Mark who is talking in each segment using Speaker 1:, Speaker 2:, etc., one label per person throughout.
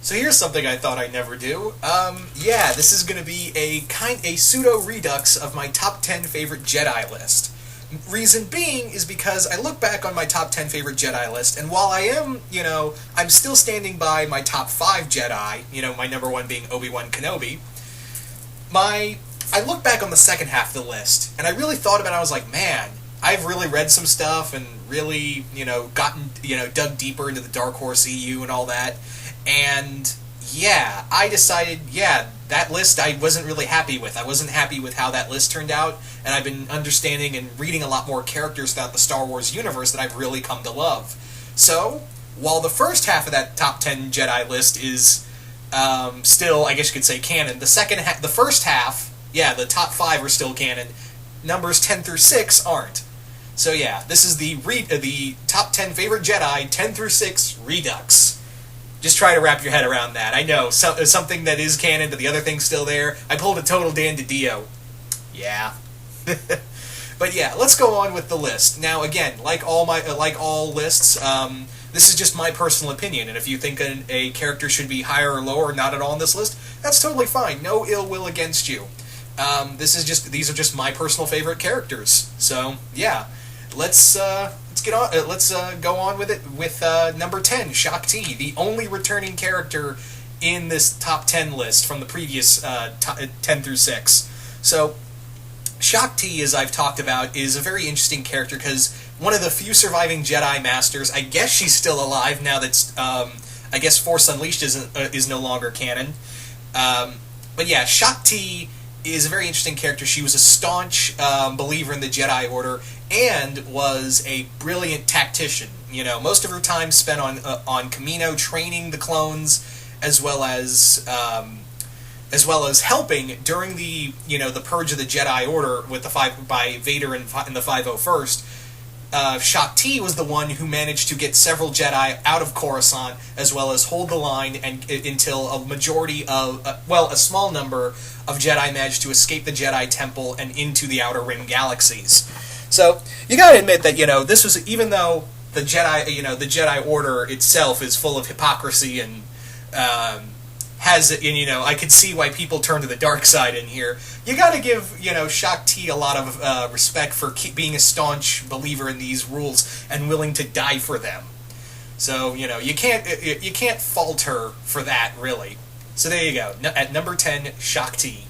Speaker 1: So here's something I thought I'd never do. Yeah, this is going to be a pseudo redux of my top 10 favorite Jedi list. Reason being is because I look back on my top 10 favorite Jedi list, and while I am, I'm still standing by my top 5 Jedi, my number one being Obi-Wan Kenobi, I look back on the second half of the list, and I really thought about it. I was like, man, I've really read some stuff and really, gotten, dug deeper into the Dark Horse EU and all that. And, yeah, I decided, that list I wasn't really happy with. I wasn't happy with how that list turned out, and I've been understanding and reading a lot more characters throughout the Star Wars universe that I've really come to love. So, while the first half of that top 10 Jedi list is still, I guess you could say, canon, the first half, the top 5 are still canon. Numbers 10 through 6 aren't. So yeah, this is the top 10 favorite Jedi, 10 through 6 Redux. Just try to wrap your head around that. I know, something that is canon, but the other thing's still there. I pulled a total Dan DiDio. Yeah. But yeah, let's go on with the list. Now again, like all lists, this is just my personal opinion, and if you think a character should be higher or lower or not at all on this list, that's totally fine. No ill will against you. These are just my personal favorite characters. So yeah, let's get on. Let's go on with it with number 10, Shaak Ti, the only returning character in this top 10 list from the previous 10 through 6. So Shaak Ti, as I've talked about, is a very interesting character because one of the few surviving Jedi Masters. I guess she's still alive now that I guess Force Unleashed is no longer canon. But yeah, Shaak Ti is a very interesting character. She was a staunch believer in the Jedi Order and was a brilliant tactician. Most of her time spent on Kamino training the clones, as well as helping during the the purge of the Jedi Order with by Vader in the 501st. Shaak Ti was the one who managed to get several Jedi out of Coruscant, as well as hold the line until a majority of, a small number of Jedi managed to escape the Jedi Temple and into the Outer Rim galaxies. So you gotta admit that this was, even though the Jedi Order itself is full of hypocrisy and I could see why people turn to the dark side in here. You gotta give, Shaak Ti a lot of respect for being a staunch believer in these rules and willing to die for them. So, you can't fault her for that, really. So there you go. At number 10, Shaak Ti.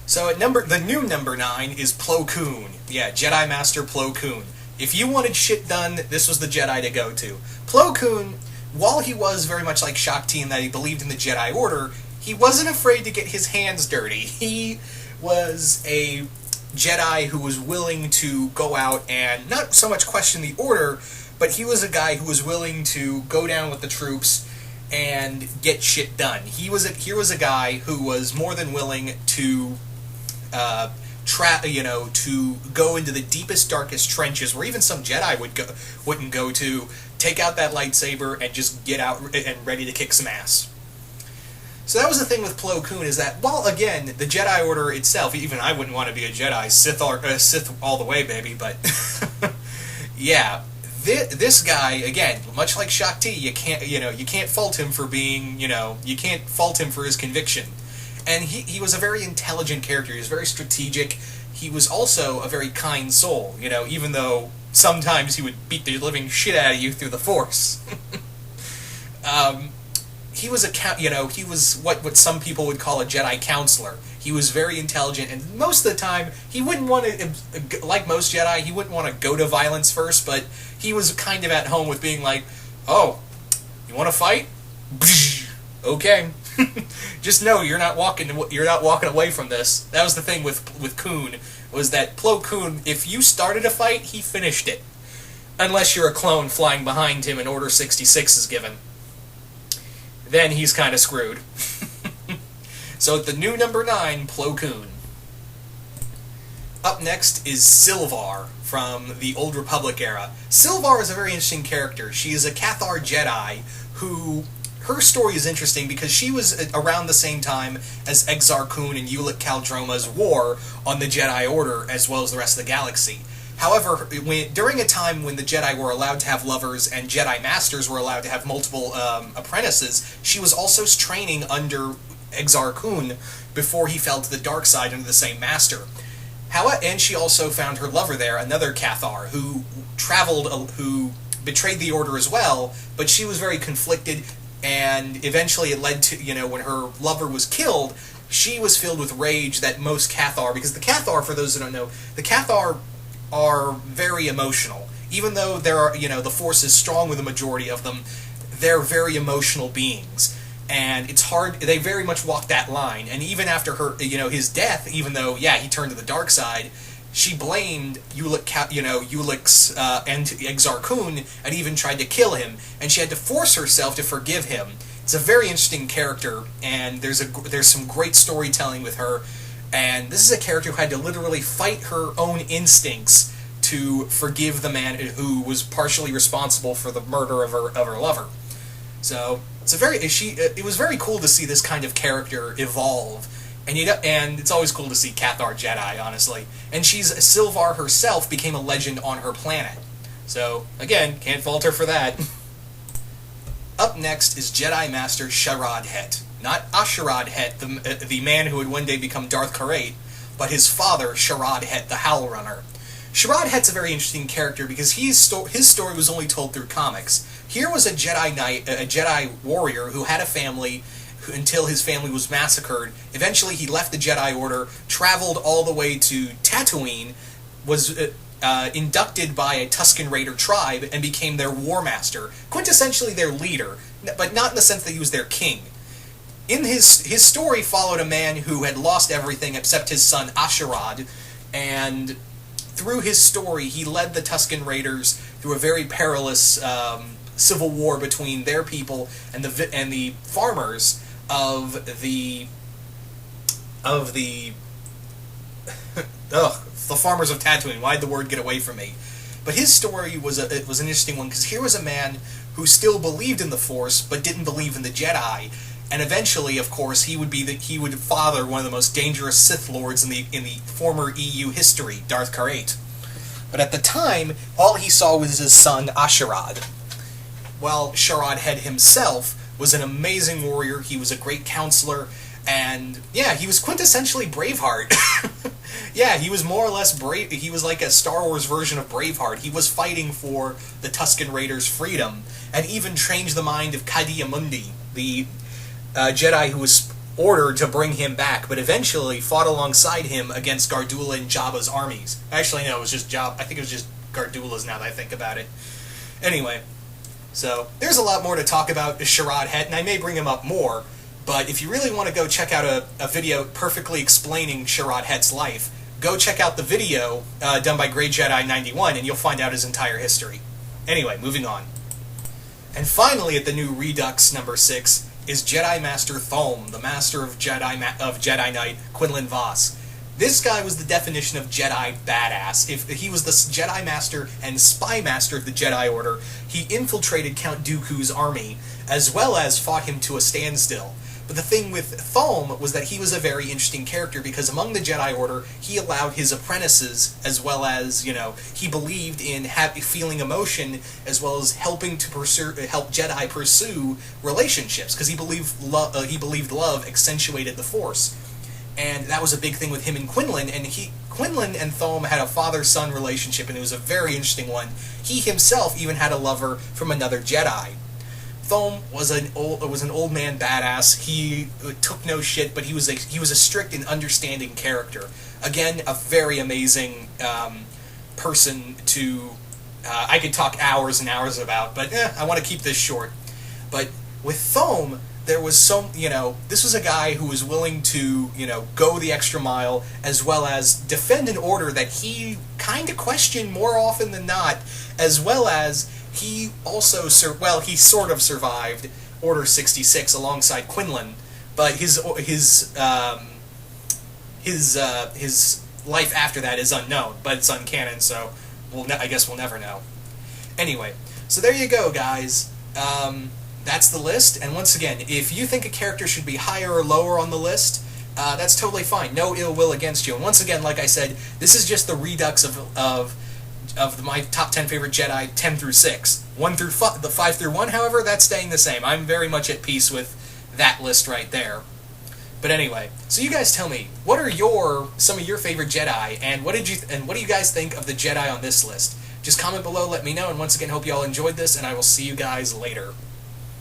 Speaker 1: So the new number 9 is Plo Koon. Yeah, Jedi Master Plo Koon. If you wanted shit done, this was the Jedi to go to. Plo Koon, while he was very much like Shaak Ti in that he believed in the Jedi Order, he wasn't afraid to get his hands dirty. He was a Jedi who was willing to go out and not so much question the Order, but he was a guy who was willing to go down with the troops and get shit done. Here was a guy who was more than willing to to go into the deepest, darkest trenches where even some Jedi wouldn't go to, take out that lightsaber and just get out and ready to kick some ass. So that was the thing with Plo Koon, is that, while again, the Jedi Order itself, even I wouldn't want to be a Jedi, Sith all the way, baby, but yeah, this guy, again, much like Shaak Ti, you can't fault him for being, you can't fault him for his conviction. And he was a very intelligent character. He was very strategic. He was also a very kind soul, even though sometimes he would beat the living shit out of you through the Force. He was he was what some people would call a Jedi counselor. He was very intelligent, and most of the time, he wouldn't want to, like most Jedi, he wouldn't want to go to violence first, but he was kind of at home with being like, oh, you want to fight? Okay. Just know you're not walking away from this. That was the thing with Koon, was that Plo Koon, if you started a fight, he finished it. Unless you're a clone flying behind him and Order 66 is given. Then he's kind of screwed. So the new number 9, Plo Koon. Up next is Silvar from the Old Republic era. Silvar is a very interesting character. She is a Cathar Jedi who... Her story is interesting because she was around the same time as Exar Kun and Ulic Qel-Droma's war on the Jedi Order, as well as the rest of the galaxy. However, during a time when the Jedi were allowed to have lovers and Jedi Masters were allowed to have multiple apprentices, she was also training under Exar Kun before he fell to the dark side under the same master. And she also found her lover there, another Cathar, who betrayed the Order as well, but she was very conflicted, and eventually it led to, when her lover was killed, she was filled with rage that most Cathar, because the Cathar, for those who don't know, the Cathar are very emotional. Even though the Force is strong with the majority of them, they're very emotional beings. And it's hard, they very much walk that line. And even after his death, even though, he turned to the dark side, she blamed Ulick's and Exar Kun, and even tried to kill him, and she had to force herself to forgive him. It's a very interesting character, and there's some great storytelling with her, and this is a character who had to literally fight her own instincts to forgive the man who was partially responsible for the murder of her lover. So it was very cool to see this kind of character evolve, and it's always cool to see Cathar Jedi, honestly. And Silvar herself became a legend on her planet. So again, can't fault her for that. Up next is Jedi Master Sharad Het. Not Asharad Het, the man who would one day become Darth Karate, but his father, Sharad Het, the Howl Runner. Sharad Het's a very interesting character because his story was only told through comics. Here was a Jedi Knight, a Jedi warrior who had a family until his family was massacred. Eventually he left the Jedi Order, traveled all the way to Tatooine, was inducted by a Tusken Raider tribe, and became their war master, quintessentially their leader, but not in the sense that he was their king. In his story followed a man who had lost everything except his son Asharad, and through his story he led the Tusken Raiders through a very perilous civil war between their people and the farmers of the farmers of Tatooine. Why'd the word get away from me? But his story was an interesting one, because here was a man who still believed in the Force but didn't believe in the Jedi, and eventually, of course, he would father one of the most dangerous Sith Lords in the former EU history, Darth Karate. But at the time, all he saw was his son Asharad. While Sharad Het himself was an amazing warrior, he was a great counselor, and he was quintessentially Braveheart. He was more or less brave. He was like a Star Wars version of Braveheart. He was fighting for the Tusken Raiders' freedom, and even changed the mind of Ki-Adi-Mundi, the Jedi who was ordered to bring him back, but eventually fought alongside him against Gardulla and Jabba's armies. Actually, no, it was just I think it was just Gardulla's, now that I think about it. Anyway, so there's a lot more to talk about Sharad Het, and I may bring him up more, but if you really want to go check out a video perfectly explaining Sharad Het's life, go check out the video done by Grey Jedi 91, and you'll find out his entire history. Anyway, moving on. And finally, at the new Redux number 6, is Jedi Master Thom, the master of Jedi Knight Quinlan Vos. This guy was the definition of Jedi badass. If he was the Jedi Master and Spy Master of the Jedi Order, he infiltrated Count Dooku's army, as well as fought him to a standstill. But the thing with Thom was that he was a very interesting character, because among the Jedi Order, he allowed his apprentices, as well as, he believed in feeling emotion, as well as helping to help Jedi pursue relationships, because he believed love accentuated the Force. And that was a big thing with him and Quinlan, and Quinlan and Thom had a father-son relationship, and it was a very interesting one. He himself even had a lover from another Jedi. Thom was an old man badass. He took no shit, but he was a strict and understanding character. Again, a very amazing person to I could talk hours and hours about, but I want to keep this short. But with Thom, there was this was a guy who was willing to go the extra mile, as well as defend an order that he kind of questioned more often than not, as well as he also, he sort of survived Order 66 alongside Quinlan, but his life after that is unknown, but it's uncanon, so I guess we'll never know. Anyway, so there you go, guys. That's the list, and once again, if you think a character should be higher or lower on the list, that's totally fine. No ill will against you. And once again, like I said, this is just the redux of of my top 10 favorite Jedi 10 through 6. 1 through the 5 through 1, however, that's staying the same. I'm very much at peace with that list right there. But anyway, so you guys tell me, what are some of your favorite Jedi, and what do you guys think of the Jedi on this list? Just comment below, let me know, and once again, hope you all enjoyed this, and I will see you guys later.